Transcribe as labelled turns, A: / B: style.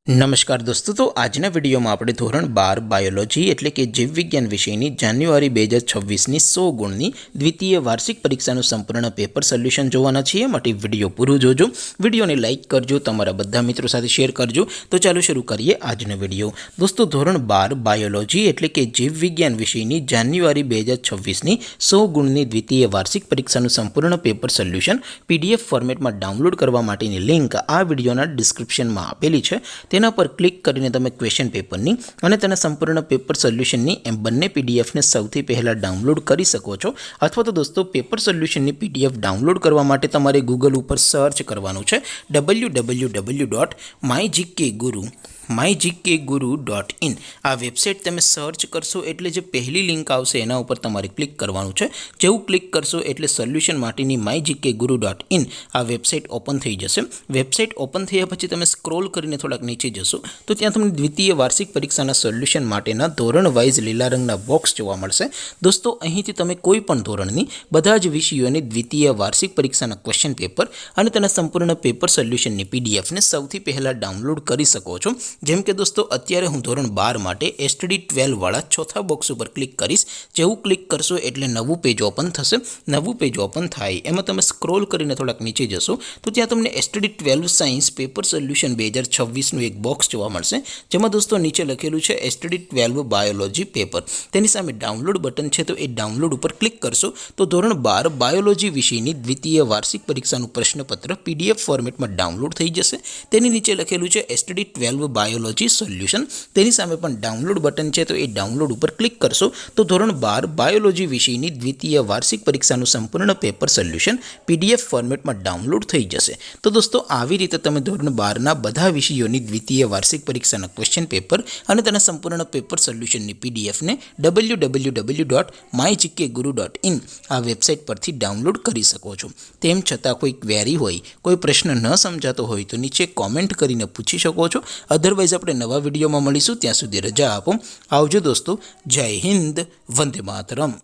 A: નમસ્કાર દોસ્તો, તો આજના વિડીયોમાં આપણે ધોરણ 12 બાયોલોજી એટલે કે જીવ વિજ્ઞાન વિષયની જાન્યુઆરી 2026ની 100 ગુણની દ્વિતીય વાર્ષિક પરીક્ષાનું સંપૂર્ણ પેપર સોલ્યુશન જોવાના છીએ। માટે વિડીયો પૂરું જોજો, વિડીયોને લાઇક કરજો, તમારા બધા મિત્રો સાથે શેર કરજો। તો ચાલો શરૂ કરીએ આજનો વિડીયો। દોસ્તો, ધોરણ 12 બાયોલોજી એટલે કે જીવ વિજ્ઞાન વિષયની જાન્યુઆરી 2026ની 100 ગુણની દ્વિતીય વાર્ષિક પરીક્ષાનું સંપૂર્ણ પેપર સોલ્યુશન PDF ફોર્મેટમાં ડાઉનલોડ કરવા માટેની લિંક આ વિડીયોના ડિસ્ક્રિપ્શનમાં આપેલી છે। તેના પર ક્લિક કરીને તમે ક્વેશ્ચન પેપરની અને તેના સંપૂર્ણ પેપર સોલ્યુશનની એમ બંને પીડીએફને સૌથી પહેલાં ડાઉનલોડ કરી શકો છો। અથવા તો દોસ્તો, પેપર સોલ્યુશનની PDF ડાઉનલોડ કરવા માટે તમારે ગૂગલ ઉપર સર્ચ કરવાનું છે www.mygkguru.in। આ વેબસાઇટ તમે સર્ચ કરશો એટલે જે પહેલી લિંક આવશે એના ઉપર તમારે ક્લિક કરવાનું છે। જેવું ક્લિક કરશો એટલે સોલ્યુશન માટેની mygkguru.in આ વેબસાઇટ ઓપન થઈ જશે। વેબસાઇટ ઓપન થયા પછી તમે સ્ક્રોલ કરીને થોડાક નીચે જશો તો ત્યાં તમને દ્વિતીય વાર્ષિક પરીક્ષાના સોલ્યુશન માટેના ધોરણ વાઇઝ લીલા રંગના બોક્સ જોવા મળશે। દોસ્તો, અહીંથી તમે કોઈ પણ ધોરણની બધા જ વિષયોની દ્વિતીય વાર્ષિક પરીક્ષાના ક્વેશ્ચન પેપર અને તેના સંપૂર્ણ પેપર સોલ્યુશનની PDFને સૌથી પહેલાં ડાઉનલોડ કરી શકો છો। જેમ કે દોસ્તો, અત્યારે હું ધોરણ 12 માટે STD 12 વાળા ચોથા બોક્સ ઉપર ક્લિક કરીશ। જેવું ક્લિક કરશો એટલે નવું પેજ ઓપન થશે। નવું પેજ ઓપન થાય એમાં તમે સ્ક્રોલ કરીને થોડાક નીચે જશો તો ત્યાં તમને STD 12 સાયન્સ પેપર સોલ્યુશન 2026નું એક બોક્સ જોવા મળશે, જેમાં દોસ્તો નીચે લખેલું છે STD 12 બાયોલોજી પેપર। તેની સામે ડાઉનલોડ બટન છે, તો એ ડાઉનલોડ ઉપર ક્લિક કરશો તો ધોરણ 12 બાયોલોજી વિષયની દ્વિતીય વાર્ષિક પરીક્ષાનું પ્રશ્નપત્ર PDF ફોર્મેટમાં ડાઉનલોડ થઈ જશે। તેની નીચે લખેલું છે STD 12 બાયોલોજી સોલ્યુશન। તેની સામે પણ ડાઉનલોડ બટન છે, તો એ ડાઉનલોડ ઉપર ક્લિક કરશો તો ધોરણ 12 બાયોલોજી વિષયની દ્વિતીય વાર્ષિક પરીક્ષાનું સંપૂર્ણ પેપર સોલ્યુશન PDF ફોર્મેટમાં ડાઉનલોડ થઈ જશે। તો દોસ્તો, આવી રીતે તમે ધોરણ 12ના બધા વિષયોની દ્વિતીય વાર્ષિક પરીક્ષાના ક્વેશ્ચન પેપર અને તેના સંપૂર્ણ પેપર સોલ્યુશનની PDFને www.mygkguru.in આ વેબસાઇટ પરથી ડાઉનલોડ કરી શકો છો। તેમ છતાં કોઈ ક્વેરી હોય, કોઈ પ્રશ્ન ન સમજાતો હોય તો નીચે કોમેન્ટ કરીને પૂછી શકો છો। અધરવાઇઝ આપણે નવા વિડીયોમાં મળીશું, ત્યાં સુધી રજા આપો। આવજો દોસ્તો, જય હિન્દ, વંદે માતરમ।